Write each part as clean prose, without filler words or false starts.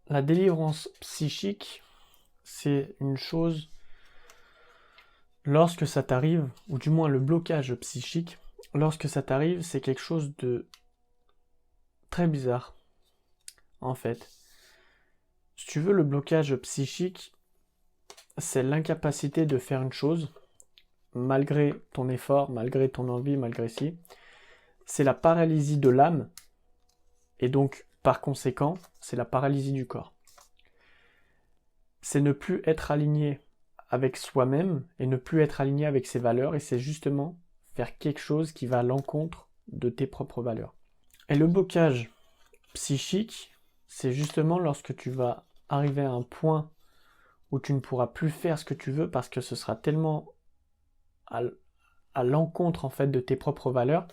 La délivrance psychique, c'est une chose, lorsque ça t'arrive, ou du moins le blocage psychique, lorsque ça t'arrive, c'est quelque chose de très bizarre, en fait. Si tu veux, le blocage psychique, c'est l'incapacité de faire une chose, malgré ton effort, malgré ton envie, malgré si. C'est la paralysie de l'âme, et donc, par conséquent, c'est la paralysie du corps. C'est ne plus être aligné avec soi-même et ne plus être aligné avec ses valeurs, et c'est justement faire quelque chose qui va à l'encontre de tes propres valeurs. Et le blocage psychique, c'est justement lorsque tu vas arriver à un point où tu ne pourras plus faire ce que tu veux parce que ce sera tellement à l'encontre en fait de tes propres valeurs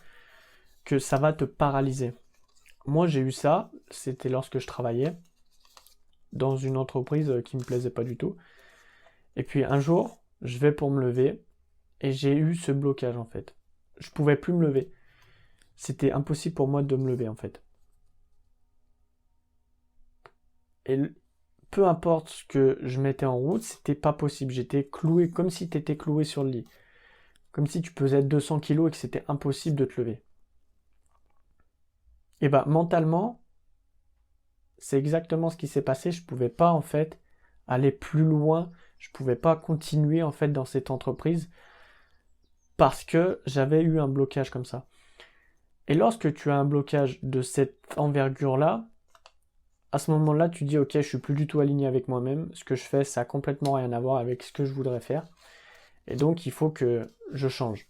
que ça va te paralyser. Moi j'ai eu ça, c'était lorsque je travaillais dans une entreprise qui me plaisait pas du tout. Et puis un jour, je vais pour me lever et j'ai eu ce blocage en fait. Je pouvais plus me lever. C'était impossible pour moi de me lever en fait. Et peu importe ce que je mettais en route, c'était pas possible. J'étais cloué comme si tu étais cloué sur le lit. Comme si tu pesais 200 kilos et que c'était impossible de te lever. Et bah mentalement, c'est exactement ce qui s'est passé. Je pouvais pas en fait aller plus loin. Je pouvais pas continuer en fait dans cette entreprise parce que j'avais eu un blocage comme ça. Et lorsque tu as un blocage de cette envergure-là, à ce moment-là, tu dis ok, je suis plus du tout aligné avec moi-même. Ce que je fais, ça a complètement rien à voir avec ce que je voudrais faire. Et donc, il faut que je change.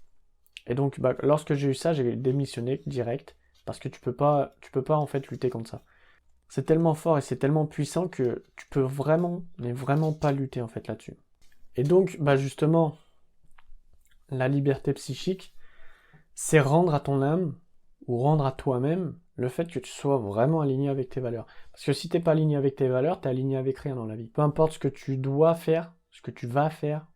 Et donc, lorsque j'ai eu ça, j'ai démissionné direct parce que tu peux pas en fait lutter contre ça. C'est tellement fort et c'est tellement puissant que tu peux vraiment, mais vraiment pas lutter en fait là-dessus. Et donc, justement, la liberté psychique, c'est rendre à ton âme ou rendre à toi-même le fait que tu sois vraiment aligné avec tes valeurs. Parce que si t'es pas aligné avec tes valeurs, t'es aligné avec rien dans la vie. Peu importe ce que tu dois faire, ce que tu vas faire,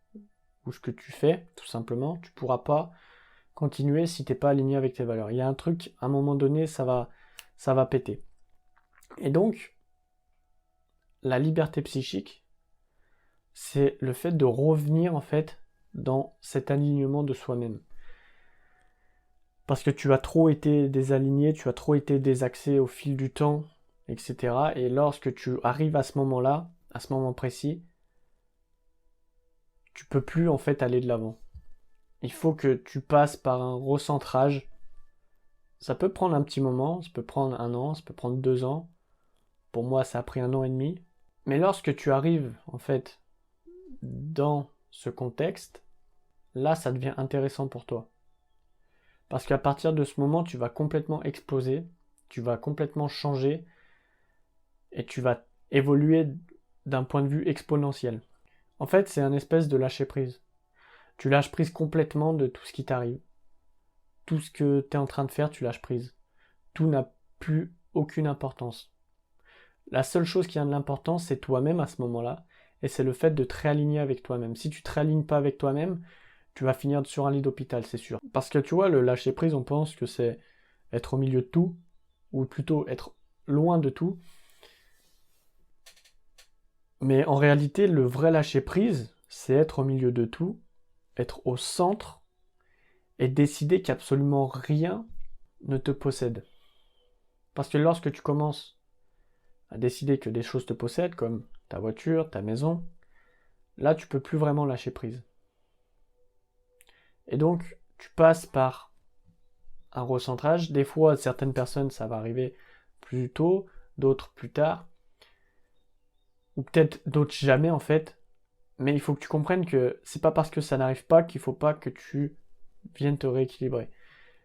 ou ce que tu fais, tout simplement, tu pourras pas continuer si t'es pas aligné avec tes valeurs. Il y a un truc, à un moment donné, ça va péter. Et donc, la liberté psychique, c'est le fait de revenir en fait dans cet alignement de soi-même. Parce que tu as trop été désaligné, tu as trop été désaxé au fil du temps, etc. Et lorsque tu arrives à ce moment-là, à ce moment précis, tu peux plus en fait aller de l'avant. Il faut que tu passes par un recentrage. Ça peut prendre un petit moment, ça peut prendre 1 an, ça peut prendre 2 ans. Pour moi, ça a pris 1 an et demi. Mais lorsque tu arrives en fait dans ce contexte, là, ça devient intéressant pour toi. Parce qu'à partir de ce moment, tu vas complètement exploser, tu vas complètement changer et tu vas évoluer d'un point de vue exponentiel. En fait, c'est un espèce de lâcher prise. Tu lâches prise complètement de tout ce qui t'arrive. Tout ce que tu es en train de faire, tu lâches prise. Tout n'a plus aucune importance. La seule chose qui a de l'importance, c'est toi-même à ce moment-là, et c'est le fait de te réaligner avec toi-même. Si tu te réalignes pas avec toi-même, tu vas finir sur un lit d'hôpital, c'est sûr. Parce que tu vois, le lâcher prise, on pense que c'est être au milieu de tout, ou plutôt être loin de tout. Mais en réalité, le vrai lâcher prise, c'est être au milieu de tout, être au centre, et décider qu'absolument rien ne te possède. Parce que lorsque tu commences à décider que des choses te possèdent, comme ta voiture, ta maison, là tu peux plus vraiment lâcher prise. Et donc tu passes par un recentrage. Des fois, certaines personnes, ça va arriver plus tôt, d'autres plus tard, ou peut-être d'autres jamais en fait. Mais il faut que tu comprennes que c'est pas parce que ça n'arrive pas qu'il faut pas que tu viennes te rééquilibrer.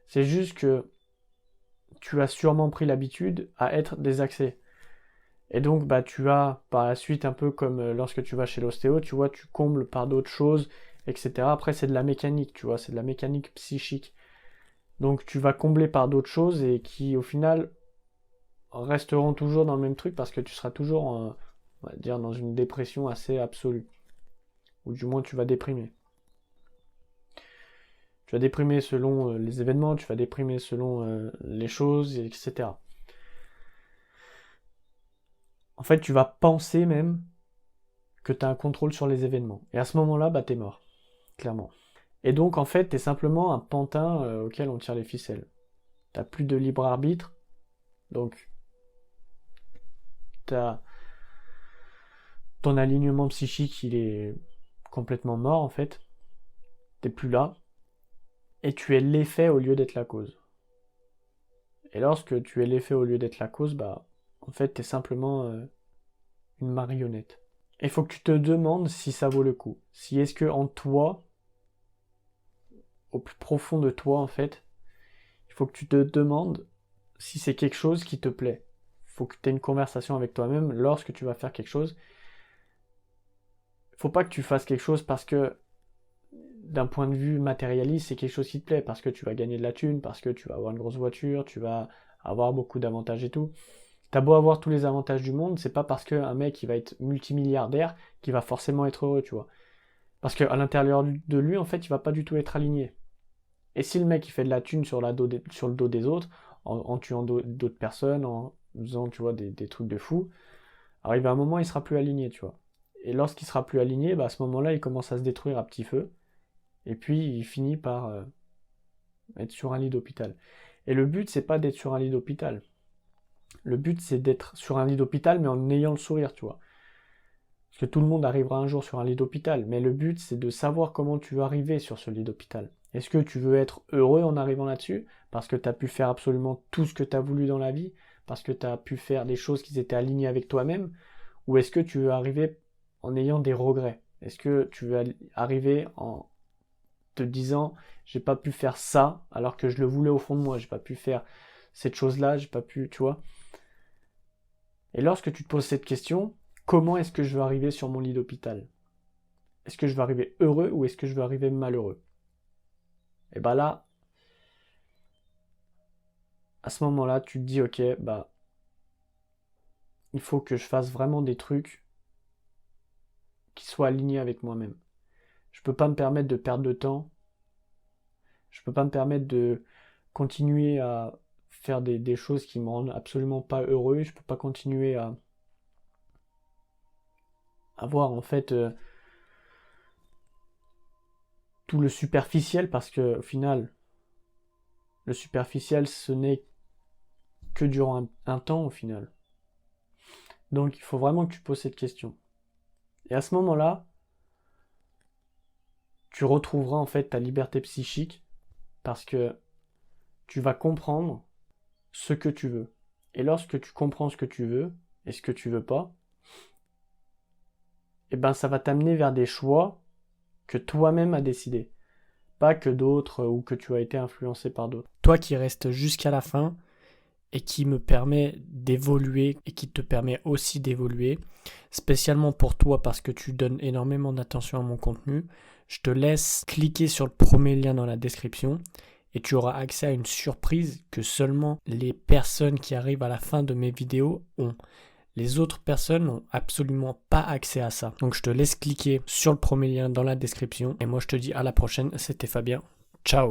C'est juste que tu as sûrement pris l'habitude à être désaxé. Et donc, tu as par la suite, un peu comme lorsque tu vas chez l'ostéo, tu vois, tu combles par d'autres choses, etc. Après, c'est de la mécanique, tu vois, c'est de la mécanique psychique. Donc, tu vas combler par d'autres choses et qui, au final, resteront toujours dans le même truc parce que tu seras toujours, on va dire, dans une dépression assez absolue. Ou du moins, tu vas déprimer. Tu vas déprimer selon les événements, tu vas déprimer selon les choses, etc. en fait, tu vas penser même que tu as un contrôle sur les événements. Et à ce moment-là, bah, t'es mort, clairement. Et donc, en fait, t'es simplement un pantin auquel on tire les ficelles. T'as plus de libre arbitre, donc t'as ton alignement psychique, il est complètement mort, en fait. T'es plus là. Et tu es l'effet au lieu d'être la cause. Et lorsque tu es l'effet au lieu d'être la cause, bah, en fait, t'es simplement une marionnette. Il faut que tu te demandes si ça vaut le coup. Si est-ce que en toi, au plus profond de toi, en fait, il faut que tu te demandes si c'est quelque chose qui te plaît. Il faut que tu aies une conversation avec toi-même lorsque tu vas faire quelque chose. Il faut pas que tu fasses quelque chose parce que d'un point de vue matérialiste, c'est quelque chose qui te plaît, parce que tu vas gagner de la thune, parce que tu vas avoir une grosse voiture, tu vas avoir beaucoup d'avantages et tout. T'as beau avoir tous les avantages du monde, c'est pas parce qu'un mec qui va être multimilliardaire qu'il va forcément être heureux, tu vois. Parce qu'à l'intérieur de lui, en fait, il va pas du tout être aligné. Et si le mec il fait de la thune sur le dos des autres, en tuant d'autres personnes, en faisant, tu vois, des trucs de fou, arrivé à un moment, il sera plus aligné, tu vois. Et lorsqu'il sera plus aligné, bah, à ce moment-là, il commence à se détruire à petit feu. Et puis, il finit par être sur un lit d'hôpital. Et le but, c'est pas d'être sur un lit d'hôpital. Le but, c'est d'être sur un lit d'hôpital, mais en ayant le sourire, tu vois. Parce que tout le monde arrivera un jour sur un lit d'hôpital. Mais le but, c'est de savoir comment tu veux arriver sur ce lit d'hôpital. Est-ce que tu veux être heureux en arrivant là-dessus? Parce que tu as pu faire absolument tout ce que tu as voulu dans la vie? Parce que tu as pu faire des choses qui étaient alignées avec toi-même? Ou est-ce que tu veux arriver en ayant des regrets? Est-ce que tu veux arriver en te disant j'ai pas pu faire ça alors que je le voulais au fond de moi, j'ai pas pu faire cette chose-là, j'ai pas pu, tu vois. Et lorsque tu te poses cette question, comment est-ce que je veux arriver sur mon lit d'hôpital? Est-ce que je veux arriver heureux ou est-ce que je veux arriver malheureux? Et bah là, à ce moment-là, tu te dis ok, bah il faut que je fasse vraiment des trucs qui soient alignés avec moi-même. Je peux pas me permettre de perdre de temps. Je peux pas me permettre de continuer à faire des choses qui me rendent absolument pas heureux. Je peux pas continuer à avoir en fait tout le superficiel parce que au final, le superficiel ce n'est que durant un temps au final. Donc il faut vraiment que tu poses cette question. Et à ce moment-là, tu retrouveras en fait ta liberté psychique parce que tu vas comprendre ce que tu veux. Et lorsque tu comprends ce que tu veux et ce que tu veux pas, et ben ça va t'amener vers des choix que toi-même as décidé, pas que d'autres ou que tu as été influencé par d'autres. Toi qui restes jusqu'à la fin et qui me permet d'évoluer et qui te permet aussi d'évoluer, spécialement pour toi parce que tu donnes énormément d'attention à mon contenu, je te laisse cliquer sur le premier lien dans la description et tu auras accès à une surprise que seulement les personnes qui arrivent à la fin de mes vidéos ont. Les autres personnes n'ont absolument pas accès à ça. Donc je te laisse cliquer sur le premier lien dans la description. Et moi je te dis à la prochaine, c'était Fabien. Ciao!